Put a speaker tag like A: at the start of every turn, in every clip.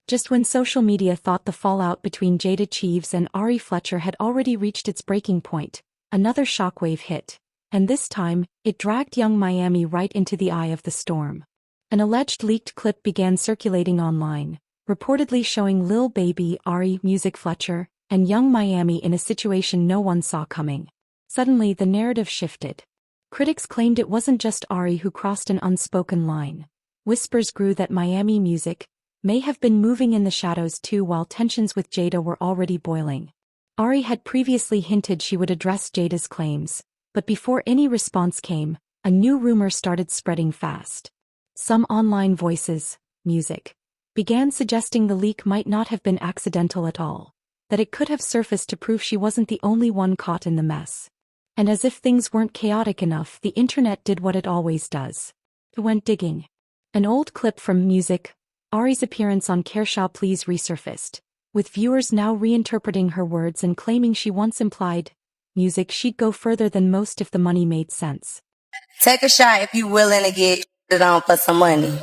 A: Just when social media thought the fallout between Thre3some and Ari Fletcher had already reached its breaking point, another shockwave hit, and this time, it dragged young Miami right into the eye of the storm. An alleged leaked clip began circulating online, reportedly showing Lil Baby, Ari Fletcher, and young Miami in a situation no one saw coming. Suddenly the narrative shifted. Critics claimed it wasn't just Ari who crossed an unspoken line. Whispers grew that Miami may have been moving in the shadows too, while tensions with Jada were already boiling. Ari had previously hinted she would address Jada's claims, but before any response came, a new rumor started spreading fast. Some online voices, began suggesting the leak might not have been accidental at all, that it could have surfaced to prove she wasn't the only one caught in the mess. And as if things weren't chaotic enough, the internet did what it always does. It went digging. An old clip from Ari's appearance on Kershaw Please resurfaced, with viewers now reinterpreting her words and claiming she once implied, she'd go further than most if the money made sense.
B: Take a shot if you willing to get it on for some money.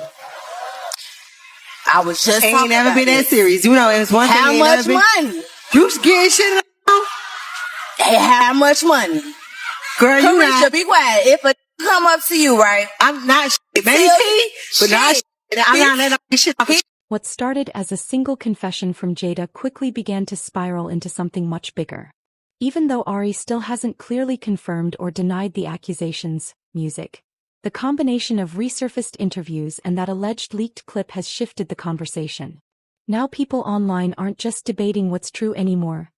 B: I was just
C: ain't never been that serious. You know, it's one thing.
B: How much money?
C: You getting shit on?
B: Hey, how much money?
C: Girl, you not.
B: Be quiet. If a come up to you, right?
C: I'm not shit. Maybe but not shit. I'm not letting shit off.
A: What started as a single confession from Jada quickly began to spiral into something much bigger. Even though Ari still hasn't clearly confirmed or denied the accusations, the combination of resurfaced interviews and that alleged leaked clip has shifted the conversation. Now people online aren't just debating what's true anymore,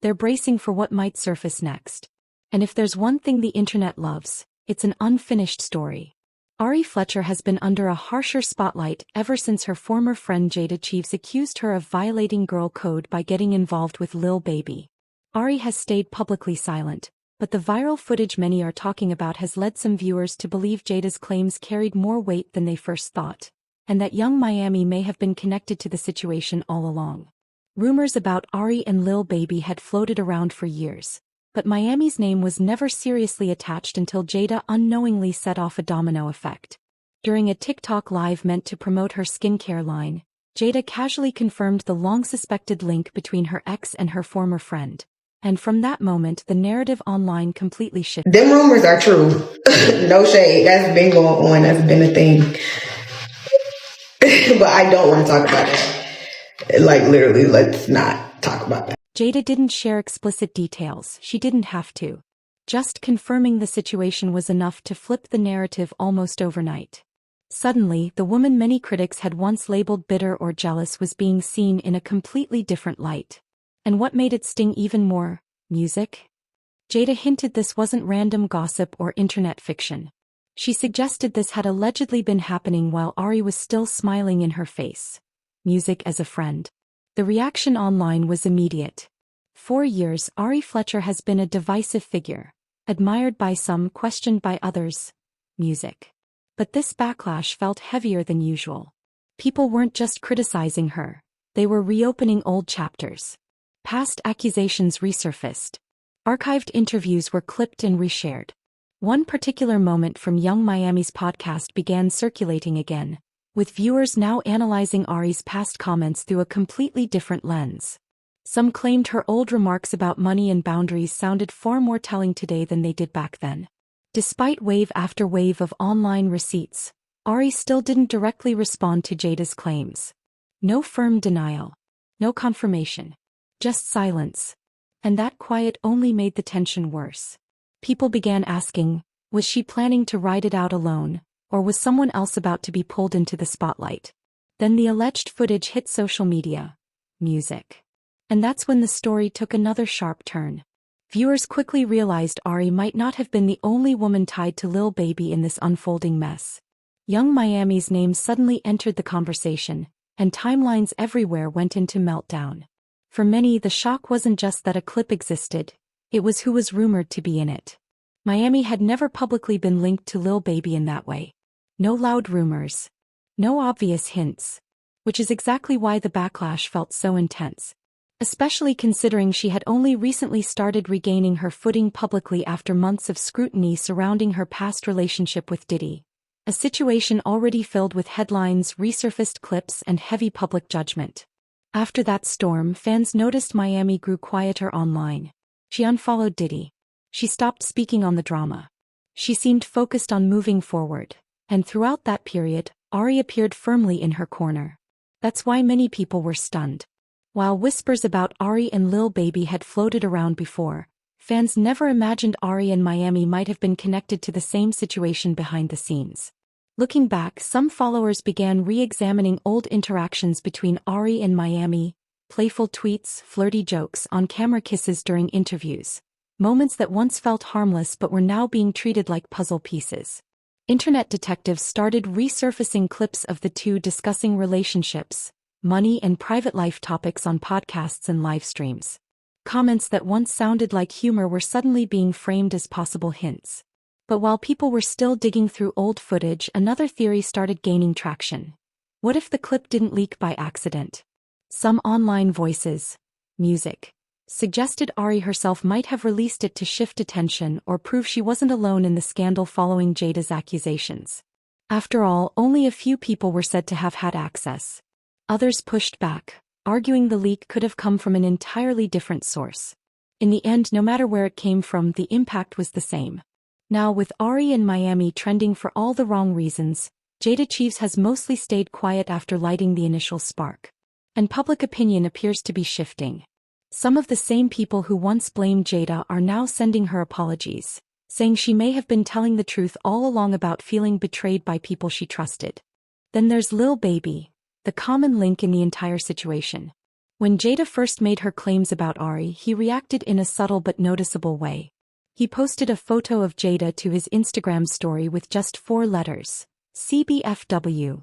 A: they're bracing for what might surface next. And if there's one thing the internet loves, it's an unfinished story. Ari Fletcher has been under a harsher spotlight ever since her former friend Thre3some accused her of violating girl code by getting involved with Lil Baby. Ari has stayed publicly silent, but the viral footage many are talking about has led some viewers to believe Jada's claims carried more weight than they first thought, and that young Miami may have been connected to the situation all along. Rumors about Ari and Lil Baby had floated around for years, but Miami's name was never seriously attached until Jada unknowingly set off a domino effect. During a TikTok live meant to promote her skincare line, Jada casually confirmed the long-suspected link between her ex and her former friend. And from that moment, the narrative online completely shifted.
D: Them rumors are true. No shade. That's been going on. That's been a thing. But I don't want to talk about that. Like, literally, let's not talk about that.
A: Jada didn't share explicit details. She didn't have to. Just confirming the situation was enough to flip the narrative almost overnight. Suddenly, the woman many critics had once labeled bitter or jealous was being seen in a completely different light. And what made it sting even more? Jada hinted this wasn't random gossip or internet fiction. She suggested this had allegedly been happening while Ari was still smiling in her face. As a friend. The reaction online was immediate. For years, Ari Fletcher has been a divisive figure, admired by some, questioned by others. But this backlash felt heavier than usual. People weren't just criticizing her, they were reopening old chapters. Past accusations resurfaced. Archived interviews were clipped and reshared. One particular moment from Young Miami's podcast began circulating again, with viewers now analyzing Ari's past comments through a completely different lens. Some claimed her old remarks about money and boundaries sounded far more telling today than they did back then. Despite wave after wave of online receipts, Ari still didn't directly respond to Jada's claims. No firm denial. No confirmation. Just silence. And that quiet only made the tension worse. People began asking, was she planning to ride it out alone, or was someone else about to be pulled into the spotlight? Then the alleged footage hit social media. And that's when the story took another sharp turn. Viewers quickly realized Ari might not have been the only woman tied to Lil Baby in this unfolding mess. Young Miami's name suddenly entered the conversation, and timelines everywhere went into meltdown. For many, the shock wasn't just that a clip existed, it was who was rumored to be in it. Miami had never publicly been linked to Lil Baby in that way. No loud rumors. No obvious hints. Which is exactly why the backlash felt so intense. Especially considering she had only recently started regaining her footing publicly after months of scrutiny surrounding her past relationship with Diddy. A situation already filled with headlines, resurfaced clips, and heavy public judgment. After that storm, fans noticed Miami grew quieter online. She unfollowed Diddy. She stopped speaking on the drama. She seemed focused on moving forward. And throughout that period, Ari appeared firmly in her corner. That's why many people were stunned. While whispers about Ari and Lil Baby had floated around before, fans never imagined Ari and Miami might have been connected to the same situation behind the scenes. Looking back, some followers began re-examining old interactions between Ari and Miami, playful tweets, flirty jokes, on-camera kisses during interviews. Moments that once felt harmless but were now being treated like puzzle pieces. Internet detectives started resurfacing clips of the two discussing relationships, money and private life topics on podcasts and live streams. Comments that once sounded like humor were suddenly being framed as possible hints. But while people were still digging through old footage, another theory started gaining traction. What if the clip didn't leak by accident? Some online voices, music, suggested Ari herself might have released it to shift attention or prove she wasn't alone in the scandal following Jada's accusations. After all, only a few people were said to have had access. Others pushed back, arguing the leak could have come from an entirely different source. In the end, no matter where it came from, the impact was the same. Now, with Ari and Miami trending for all the wrong reasons, Jada Chiefs has mostly stayed quiet after lighting the initial spark. And public opinion appears to be shifting. Some of the same people who once blamed Jada are now sending her apologies, saying she may have been telling the truth all along about feeling betrayed by people she trusted. Then there's Lil Baby, the common link in the entire situation. When Jada first made her claims about Ari, he reacted in a subtle but noticeable way. He posted a photo of Jada to his Instagram story with just 4 letters, CBFW.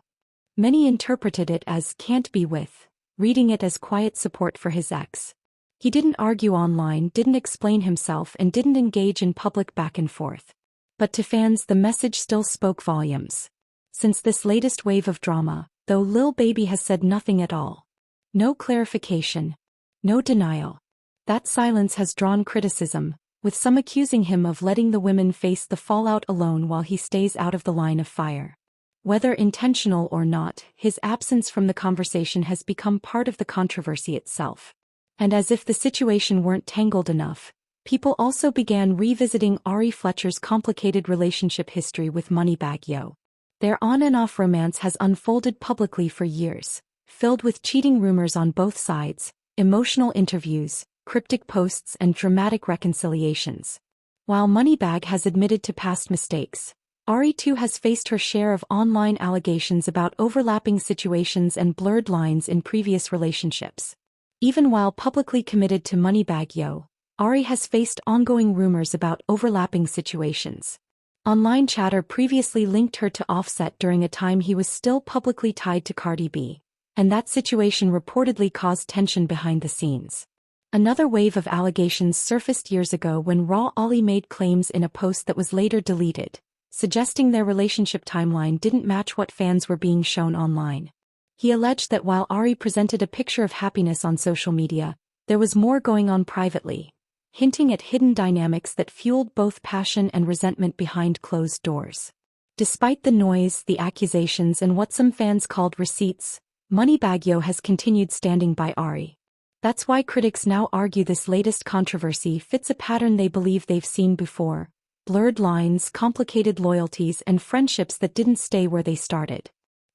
A: Many interpreted it as "can't be with," reading it as quiet support for his ex. He didn't argue online, didn't explain himself, and didn't engage in public back and forth. But to fans, the message still spoke volumes. Since this latest wave of drama, though, Lil Baby has said nothing at all. No clarification. No denial. That silence has drawn criticism, with some accusing him of letting the women face the fallout alone while he stays out of the line of fire. Whether intentional or not, his absence from the conversation has become part of the controversy itself. And as if the situation weren't tangled enough, people also began revisiting Ari Fletcher's complicated relationship history with Moneybagg Yo. Their on and off romance has unfolded publicly for years, filled with cheating rumors on both sides, emotional interviews, cryptic posts, and dramatic reconciliations. While Moneybagg has admitted to past mistakes, Ari too has faced her share of online allegations about overlapping situations and blurred lines in previous relationships. Even while publicly committed to Moneybagg Yo, Ari has faced ongoing rumors about overlapping situations. Online chatter previously linked her to Offset during a time he was still publicly tied to Cardi B, and that situation reportedly caused tension behind the scenes. Another wave of allegations surfaced years ago when Raw Ollie made claims in a post that was later deleted, suggesting their relationship timeline didn't match what fans were being shown online. He alleged that while Ari presented a picture of happiness on social media, there was more going on privately, hinting at hidden dynamics that fueled both passion and resentment behind closed doors. Despite the noise, the accusations, and what some fans called receipts, Moneybagg Yo has continued standing by Ari. That's why critics now argue this latest controversy fits a pattern they believe they've seen before: blurred lines, complicated loyalties, and friendships that didn't stay where they started.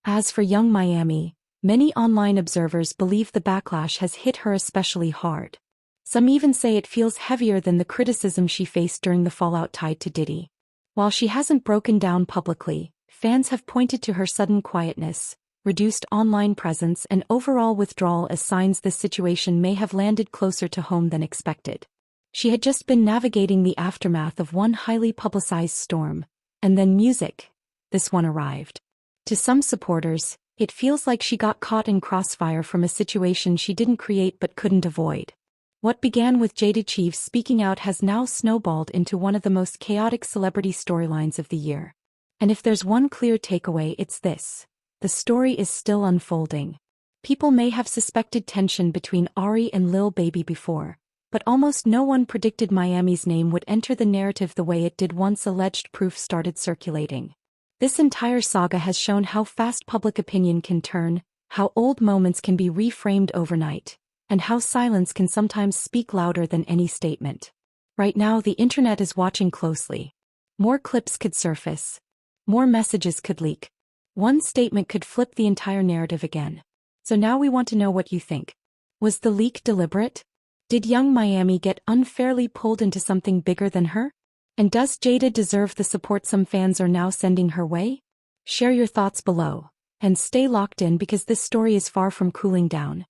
A: As for young Miami, many online observers believe the backlash has hit her especially hard. Some even say it feels heavier than the criticism she faced during the fallout tied to Diddy. While she hasn't broken down publicly, fans have pointed to her sudden quietness, reduced online presence, and overall withdrawal as signs this situation may have landed closer to home than expected. She had just been navigating the aftermath of one highly publicized storm, and then music. This one arrived. To some supporters, it feels like she got caught in crossfire from a situation she didn't create but couldn't avoid. What began with Jada Chiefs speaking out has now snowballed into one of the most chaotic celebrity storylines of the year. And if there's one clear takeaway, it's this: the story is still unfolding. People may have suspected tension between Ari and Lil Baby before, but almost no one predicted Miami's name would enter the narrative the way it did once alleged proof started circulating. This entire saga has shown how fast public opinion can turn, how old moments can be reframed overnight, and how silence can sometimes speak louder than any statement. Right now, the internet is watching closely. More clips could surface. More messages could leak. One statement could flip the entire narrative again. So now we want to know what you think. Was the leak deliberate? Did young Miami get unfairly pulled into something bigger than her? And does Jada deserve the support some fans are now sending her way? Share your thoughts below. And stay locked in because this story is far from cooling down.